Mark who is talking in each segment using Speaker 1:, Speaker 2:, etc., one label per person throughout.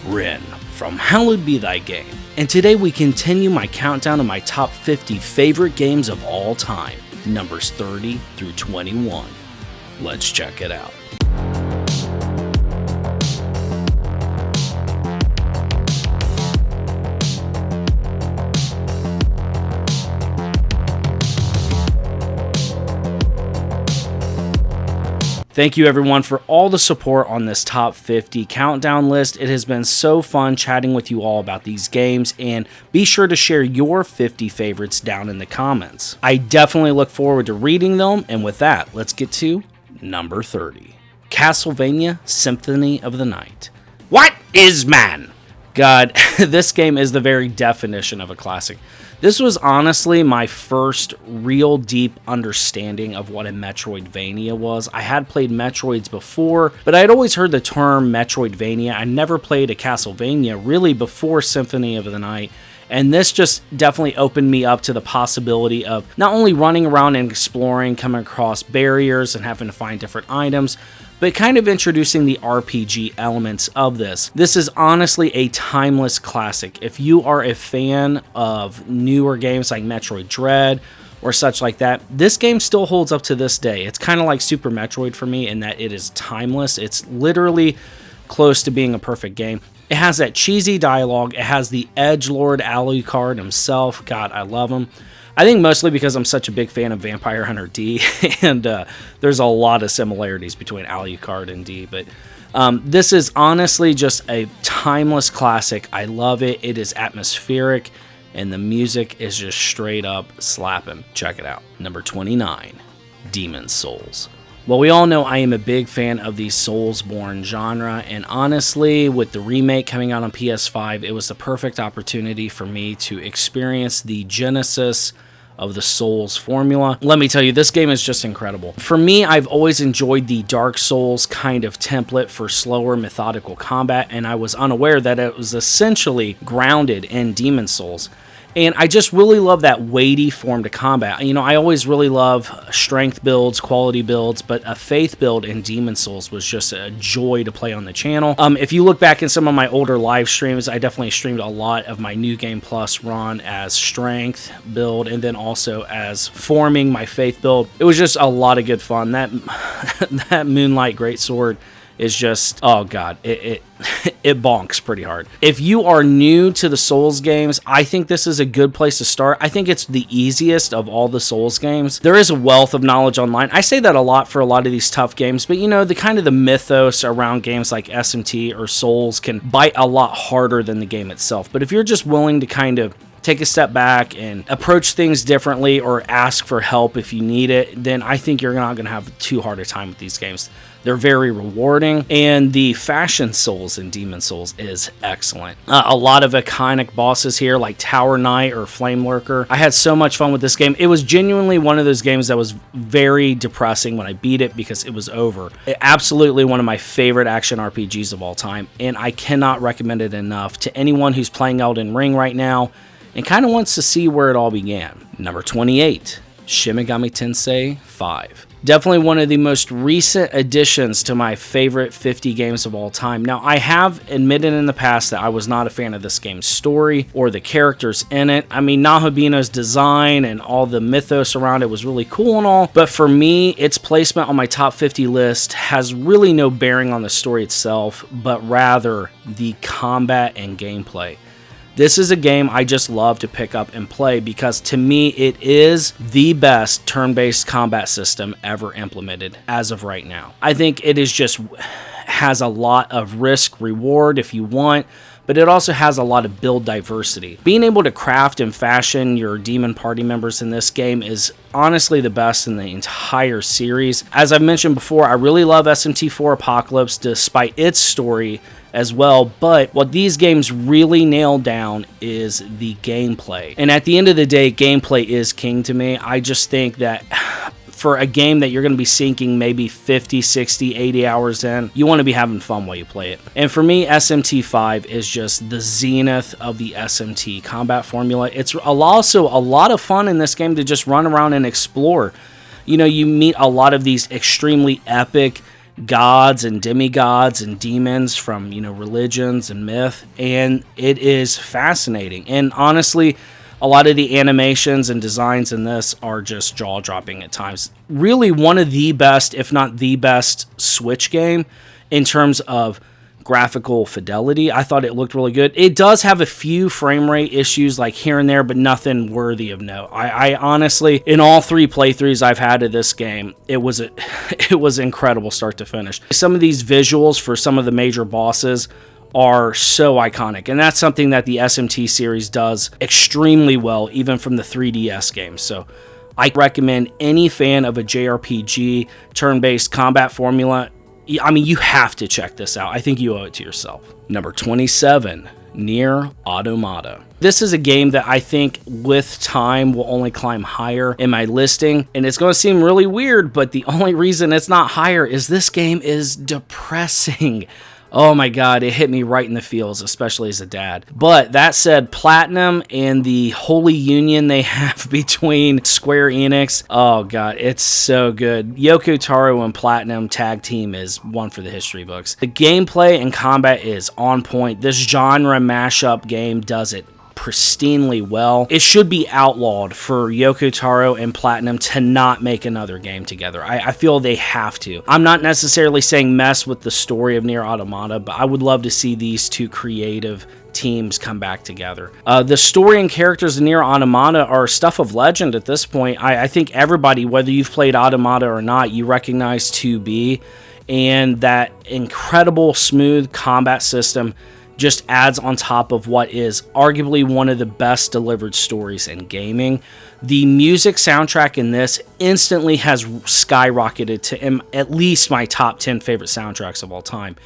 Speaker 1: Rin from Hallowed Be Thy Game, and today we continue my countdown of my top 50 favorite games of all time, numbers 30 through 21. Let's check it out. Thank you everyone for all the support on this top 50 countdown list. It has been so fun chatting with you all about these games, and be sure to share your 50 favorites down in the comments. I definitely look forward to reading them, and with that, let's get to number 30. Castlevania Symphony of the Night. What is man? God, this game is the very definition of a classic. This was honestly my first real deep understanding of what a Metroidvania was. I had played Metroids before, but I had always heard the term Metroidvania. I never played a Castlevania really before Symphony of the Night, and this just definitely opened me up to the possibility of not only running around and exploring, coming across barriers and having to find different items, but kind of introducing the RPG elements of this. This is honestly a timeless classic. If you are a fan of newer games like Metroid Dread or such like that, this game still holds up to this day. It's kind of like Super Metroid for me in that it is timeless. It's literally close to being a perfect game. It has that cheesy dialogue. It has the edgelord Alucard himself. God, I love him. I think mostly because I'm such a big fan of Vampire Hunter D, and there's a lot of similarities between Alucard and D, but this is honestly just a timeless classic. I love it. It is atmospheric, and the music is just straight up slapping. Check it out. Number 29, Demon's Souls. Well, we all know I am a big fan of the Soulsborne genre, and honestly, with the remake coming out on PS5, it was the perfect opportunity for me to experience the genesis of the Souls formula. Let me tell you, this game is just incredible. For me, I've always enjoyed the Dark Souls kind of template for slower, methodical combat, and I was unaware that it was essentially grounded in Demon's Souls. And I just really love that weighty form to combat. You know, I always really love strength builds, quality builds, but a faith build in Demon's Souls was just a joy to play on the channel. If you look back in some of my older live streams, I definitely streamed a lot of my New Game Plus run as strength build and then also as forming my faith build. It was just a lot of good fun. That Moonlight Greatsword is just, oh god, it bonks pretty hard. If you are new to the Souls games, I think this is a good place to start. I think it's the easiest of all the Souls games. There is a wealth of knowledge online. I say that a lot for a lot of these tough games, but you know, the mythos around games like SMT or Souls can bite a lot harder than the game itself. But if you're just willing to kind of take a step back and approach things differently or ask for help if you need it, then I think you're not going to have too hard a time with these games. They're very rewarding, and the Fashion Souls in Demon's Souls is excellent. A lot of iconic bosses here like Tower Knight or Flame Lurker. I had so much fun with this game. It was genuinely one of those games that was very depressing when I beat it because it was over. Absolutely one of my favorite action RPGs of all time, and I cannot recommend it enough to anyone who's playing Elden Ring right now and kind of wants to see where it all began. Number 28, Shin Megami Tensei 5. Definitely one of the most recent additions to my favorite 50 games of all time. Now, I have admitted in the past that I was not a fan of this game's story or the characters in it. I mean, Nahabina's design and all the mythos around it was really cool and all, but for me, its placement on my top 50 list has really no bearing on the story itself, but rather the combat and gameplay. This is a game I just love to pick up and play because to me it is the best turn-based combat system ever implemented as of right now. I think it is just has a lot of risk reward if you want, but it also has a lot of build diversity. Being able to craft and fashion your demon party members in this game is honestly the best in the entire series. As I've mentioned before, I really love SMT4 Apocalypse despite its story as well, but what these games really nail down is the gameplay. And at the end of the day, gameplay is king to me. I just think that for a game that you're going to be sinking maybe 50, 60, 80 hours in, you want to be having fun while you play it. And for me, SMT5 is just the zenith of the SMT combat formula. It's also a lot of fun in this game to just run around and explore. You know, you meet a lot of these extremely epic gods and demigods and demons from, religions and myth, and it is fascinating. And honestly, a lot of the animations and designs in this are just jaw-dropping at times. Really one of the best, if not the best, Switch game in terms of graphical fidelity. I thought it looked really good. It does have a few frame rate issues like here and there, but nothing worthy of note. I honestly, in all 3 playthroughs I've had of this game, it was incredible start to finish. Some of these visuals for some of the major bosses are so iconic, and that's something that the SMT series does extremely well, even from the 3DS games. So I recommend any fan of a JRPG turn-based combat formula, you have to check this out. I think you owe it to yourself. Number 27, Nier Automata. This is a game that I think with time will only climb higher in my listing, and it's going to seem really weird, but the only reason it's not higher is this game is depressing. Oh my god, it hit me right in the feels, especially as a dad. But that said, Platinum and the holy union they have between Square Enix, oh god, it's so good. Yoko Taro and Platinum tag team is one for the history books. The gameplay and combat is on point. This genre mashup game does it pristinely well. It should be outlawed for Yoko Taro and Platinum to not make another game together. I feel they have to. I'm not necessarily saying mess with the story of Nier Automata, but I would love to see these two creative teams come back together. The story and characters in Nier Automata are stuff of legend at this point. I think everybody, whether you've played Automata or not, you recognize 2B, and that incredible smooth combat system just adds on top of what is arguably one of the best delivered stories in gaming. The music soundtrack in this instantly has skyrocketed to at least my top 10 favorite soundtracks of all time.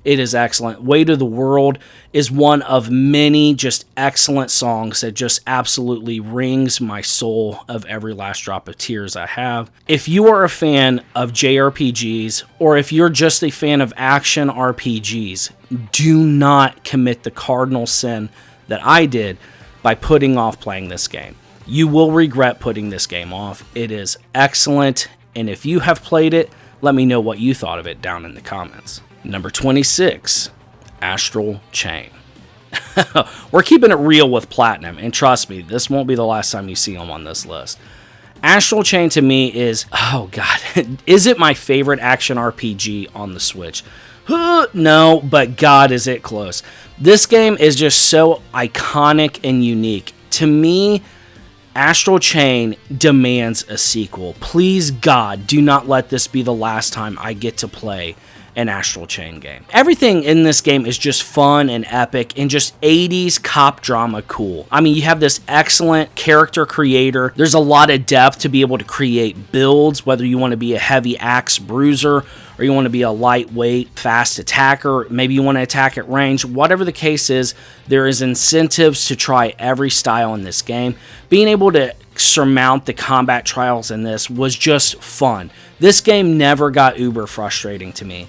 Speaker 1: It is excellent. Way to the World is one of many just excellent songs that just absolutely wrings my soul of every last drop of tears I have. If you are a fan of JRPGs, or if you're just a fan of action RPGs, do not commit the cardinal sin that I did by putting off playing this game. You will regret putting this game off. It is excellent, and if you have played it, let me know what you thought of it down in the comments. Number 26, Astral Chain. We're keeping it real with Platinum, and trust me, this won't be the last time you see them on this list. Astral Chain to me is, oh god, is it my favorite action RPG on the Switch? No, but god, is it close. This game is just so iconic and unique. To me, Astral Chain demands a sequel. Please god, do not let this be the last time I get to play an Astral Chain game. Everything in this game is just fun and epic and just 80s cop drama cool. I mean, you have this excellent character creator. There's a lot of depth to be able to create builds, whether you want to be a heavy axe bruiser or you want to be a lightweight fast attacker, maybe you want to attack at range. Whatever the case is, there is incentives to try every style in this game. Being able to surmount the combat trials in this was just fun. This game never got uber frustrating to me.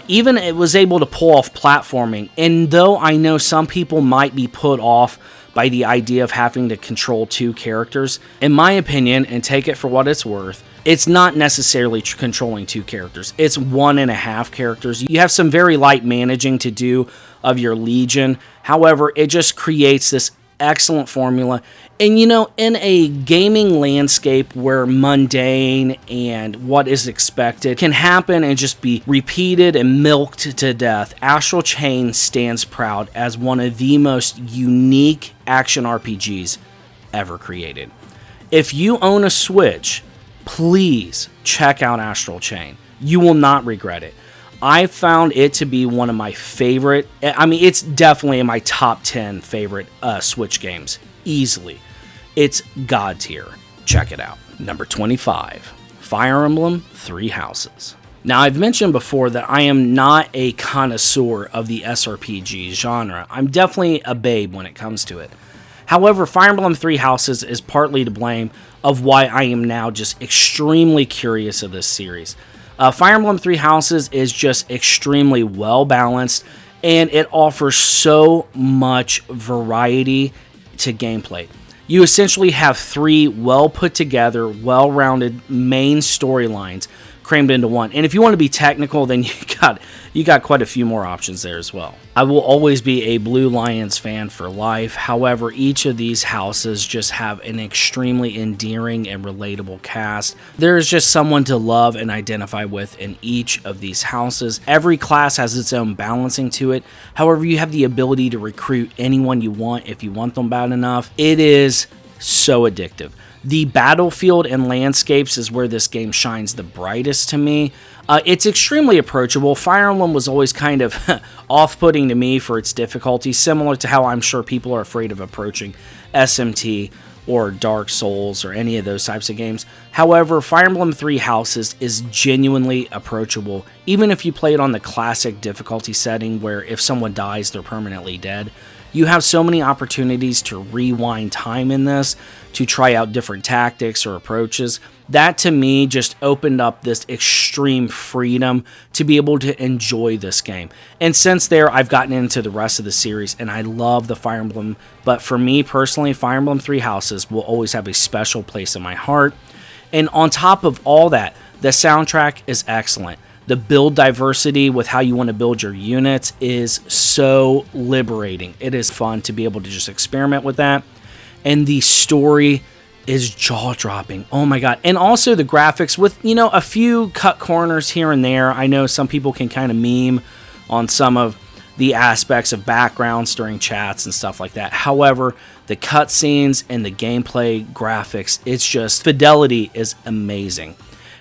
Speaker 1: Even it was able to pull off platforming, and though I know some people might be put off by the idea of having to control 2 characters, in my opinion, and take it for what it's worth, it's not necessarily controlling 2 characters. It's 1.5 characters. You have some very light managing to do of your Legion. However, it just creates this excellent formula. And in a gaming landscape where mundane and what is expected can happen and just be repeated and milked to death, Astral Chain stands proud as one of the most unique action RPGs ever created. If you own a Switch, please check out Astral Chain. You will not regret it. I found it to be one of my favorite, it's definitely in my top 10 favorite Switch games, easily. It's god tier. Check it out. Number 25, Fire Emblem 3 Houses. Now, I've mentioned before that I am not a connoisseur of the SRPG genre. I'm definitely a babe when it comes to it. However, Fire Emblem 3 Houses is partly to blame of why I am now just extremely curious of this series. Fire Emblem 3 Houses is just extremely well balanced, and it offers so much variety to gameplay. You essentially have 3 well put together, well rounded main storylines crammed into one. And if you want to be technical, then you got quite a few more options there as well. I will always be a Blue Lions fan for life. However, each of these houses just have an extremely endearing and relatable cast. There is just someone to love and identify with in each of these houses. Every class has its own balancing to it. However, you have the ability to recruit anyone you want if you want them bad enough. It is so addictive. The battlefield and landscapes is where this game shines the brightest to me. It's extremely approachable. Fire Emblem was always kind of off-putting to me for its difficulty, similar to how I'm sure people are afraid of approaching SMT or Dark Souls or any of those types of games. However, Fire Emblem Three Houses is genuinely approachable, even if you play it on the classic difficulty setting where if someone dies, they're permanently dead. You have so many opportunities to rewind time in this, to try out different tactics or approaches. That to me just opened up this extreme freedom to be able to enjoy this game. And since there, I've gotten into the rest of the series and I love the Fire Emblem. But for me personally, Fire Emblem Three Houses will always have a special place in my heart. And on top of all that, the soundtrack is excellent. The build diversity with how you want to build your units is so liberating. It is fun to be able to just experiment with that. And the story is jaw-dropping. Oh my god. And also the graphics with, you know, a few cut corners here and there. I know some people can kind of meme on some of the aspects of backgrounds during chats and stuff like that. However, the cutscenes and the gameplay graphics, it's just, fidelity is amazing.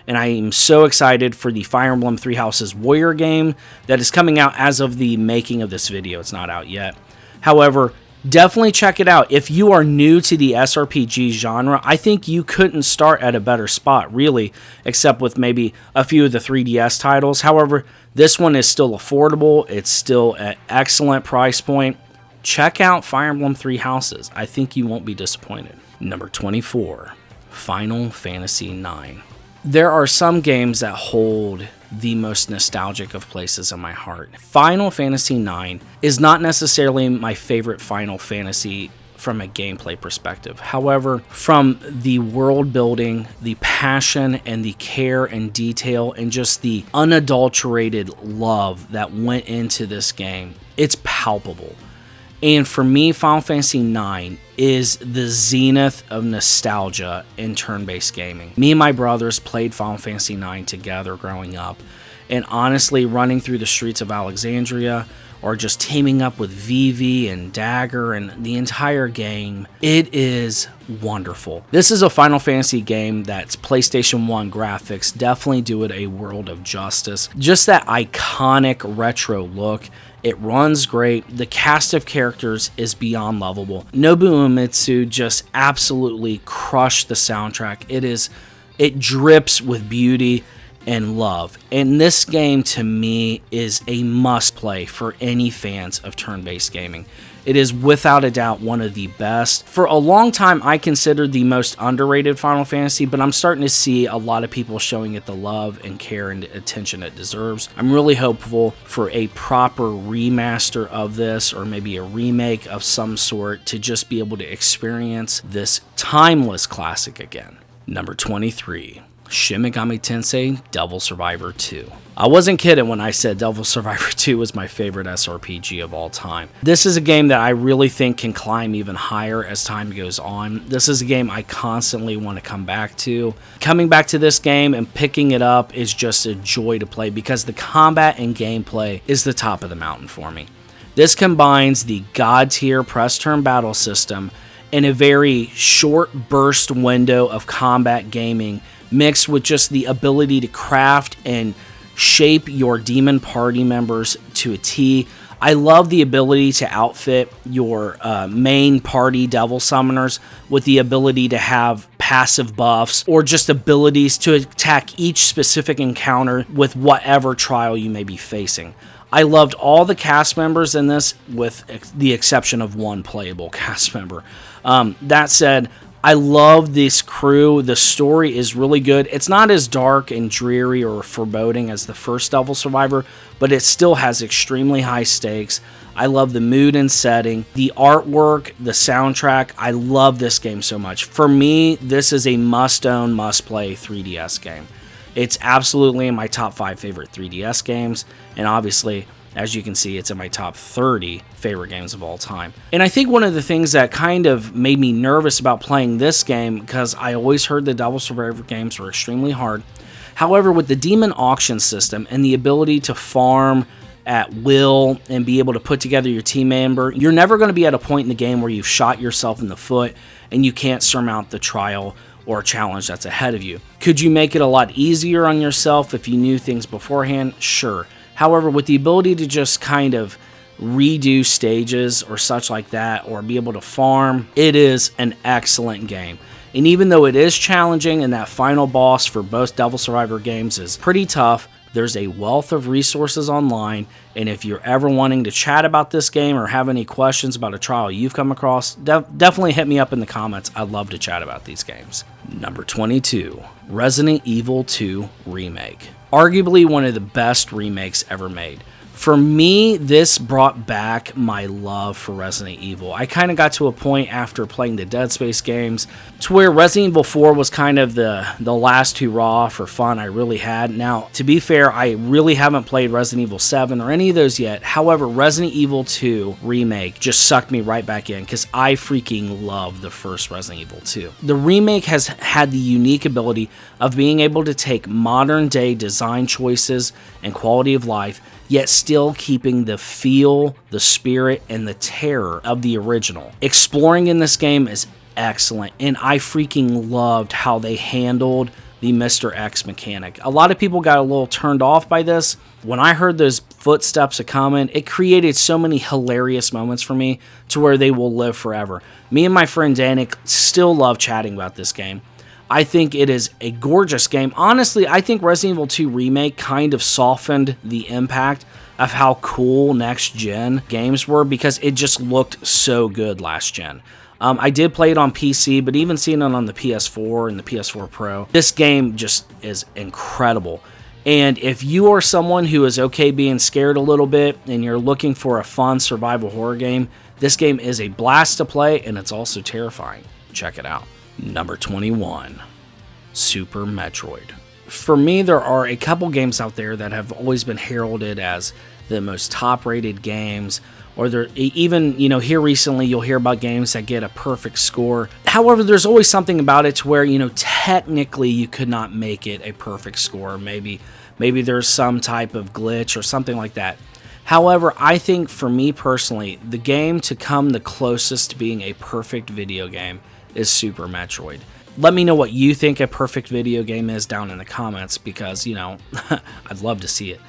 Speaker 1: And I am so excited for the Fire Emblem Three Houses Warrior game that is coming out as of the making of this video. It's not out yet. However, definitely check it out. If you are new to the SRPG genre, I think you couldn't start at a better spot, really, except with maybe a few of the 3DS titles. However, this one is still affordable. It's still at excellent price point. Check out Fire Emblem Three Houses. I think you won't be disappointed. Number 24, Final Fantasy IX. There are some games that hold the most nostalgic of places in my heart. Final Fantasy IX is not necessarily my favorite Final Fantasy from a gameplay perspective. However, from the world building, the passion and the care and detail and just the unadulterated love that went into this game, it's palpable. And for me, Final Fantasy IX is the zenith of nostalgia in turn-based gaming. Me and my brothers played Final Fantasy IX together growing up. And honestly, running through the streets of Alexandria or just teaming up with Vivi and Dagger and the entire game, it is wonderful. This is a Final Fantasy game that's PlayStation 1 graphics definitely do it a world of justice. Just that iconic retro look. It runs great. The cast of characters is beyond lovable. Nobuo Uematsu just absolutely crushed the soundtrack. It drips with beauty and love. And this game to me is a must play for any fans of turn-based gaming. It is without a doubt one of the best. For a long time, I considered the most underrated Final Fantasy, but I'm starting to see a lot of people showing it the love and care and attention it deserves. I'm really hopeful for a proper remaster of this, or maybe a remake of some sort, to just be able to experience this timeless classic again. Number 23. Shin Megami Tensei Devil Survivor 2. I wasn't kidding when I said Devil Survivor 2 was my favorite SRPG of all time. This is a game that I really think can climb even higher as time goes on. This is a game I constantly want to come back to. Coming back to this game and picking it up is just a joy to play because the combat and gameplay is the top of the mountain for me. This combines the God tier press turn battle system in a very short burst window of combat gaming, mixed with just the ability to craft and shape your demon party members to a T. I love the ability to outfit your main party devil summoners with the ability to have passive buffs or just abilities to attack each specific encounter with whatever trial you may be facing. I loved all the cast members in this with the exception of one playable cast member. That said, I love this crew. The story is really good. It's not as dark and dreary or foreboding as the first Devil Survivor, but it still has extremely high stakes. I love the mood and setting, the artwork, the soundtrack. I love this game so much. For me, this is a must-own, must-play 3DS game. It's absolutely in my top 5 favorite 3DS games, and obviously, as you can see, it's in my top 30 favorite games of all time. And I think one of the things that kind of made me nervous about playing this game, because I always heard the Devil Survivor games were extremely hard. However, with the Demon Auction system and the ability to farm at will and be able to put together your team member, you're never going to be at a point in the game where you've shot yourself in the foot and you can't surmount the trial or challenge that's ahead of you. Could you make it a lot easier on yourself if you knew things beforehand? Sure. However, with the ability to just kind of redo stages or such like that, or be able to farm, it is an excellent game. And even though it is challenging and that final boss for both Devil Survivor games is pretty tough, there's a wealth of resources online, and if you're ever wanting to chat about this game or have any questions about a trial you've come across, definitely hit me up in the comments. I'd love to chat about these games. Number 22, Resident Evil 2 Remake. Arguably one of the best remakes ever made. For me, this brought back my love for Resident Evil. I kind of got to a point after playing the Dead Space games to where Resident Evil 4 was kind of the last hurrah for fun I really had. Now, to be fair, I really haven't played Resident Evil 7 or any of those yet. However, Resident Evil 2 Remake just sucked me right back in because I freaking love the first Resident Evil 2. The remake has had the unique ability of being able to take modern day design choices and quality of life, yet still keeping the feel, the spirit, and the terror of the original. Exploring in this game is excellent, and I freaking loved how they handled the Mr. X mechanic. A lot of people got a little turned off by this. When I heard those footsteps coming, it created so many hilarious moments for me to where they will live forever. Me and my friend Danik still love chatting about this game. I think it is a gorgeous game. Honestly, I think Resident Evil 2 Remake kind of softened the impact of how cool next-gen games were because it just looked so good last gen. I did play it on PC, but even seeing it on the PS4 and the PS4 Pro, this game just is incredible. And if you are someone who is okay being scared a little bit and you're looking for a fun survival horror game, this game is a blast to play, and it's also terrifying. Check it out. Number 21, Super Metroid. For me, there are a couple games out there that have always been heralded as the most top-rated games, or they're even, here recently you'll hear about games that get a perfect score. However, there's always something about it to where, technically you could not make it a perfect score. Maybe there's some type of glitch or something like that. However, I think for me personally, the game to come the closest to being a perfect video game is Super Metroid. Let me know what you think a perfect video game is down in the comments because, I'd love to see it.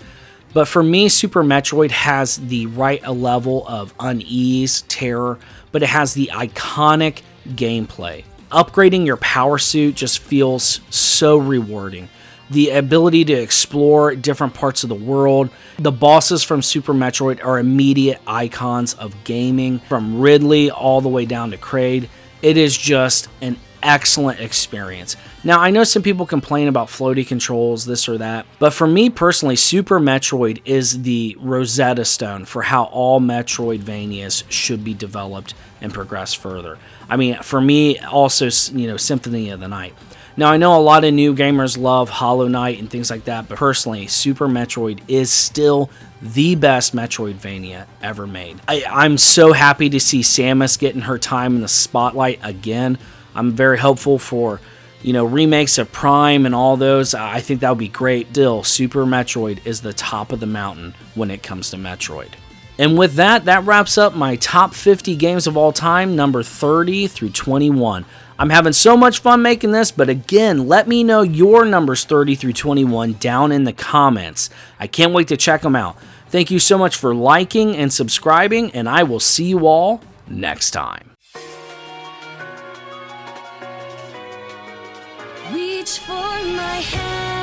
Speaker 1: But for me, Super Metroid has the right level of unease, terror, but it has the iconic gameplay. Upgrading your power suit just feels so rewarding. The ability to explore different parts of the world. The bosses from Super Metroid are immediate icons of gaming, from Ridley all the way down to Kraid. It is just an excellent experience. Now, I know some people complain about floaty controls, this or that, but for me personally, Super Metroid is the Rosetta Stone for how all Metroidvanias should be developed and progress further. I mean, for me, also, Symphony of the Night. Now, I know a lot of new gamers love Hollow Knight and things like that, but personally, Super Metroid is still the best Metroidvania ever made. I'm so happy to see Samus getting her time in the spotlight again. I'm very hopeful for, remakes of Prime and all those. I think that would be great. Still, Super Metroid is the top of the mountain when it comes to Metroid. And with that wraps up my top 50 games of all time, number 30 through 21. I'm having so much fun making this, but again, let me know your numbers 30 through 21 down in the comments. I can't wait to check them out. Thank you so much for liking and subscribing, and I will see you all next time.
Speaker 2: Reach for my hand.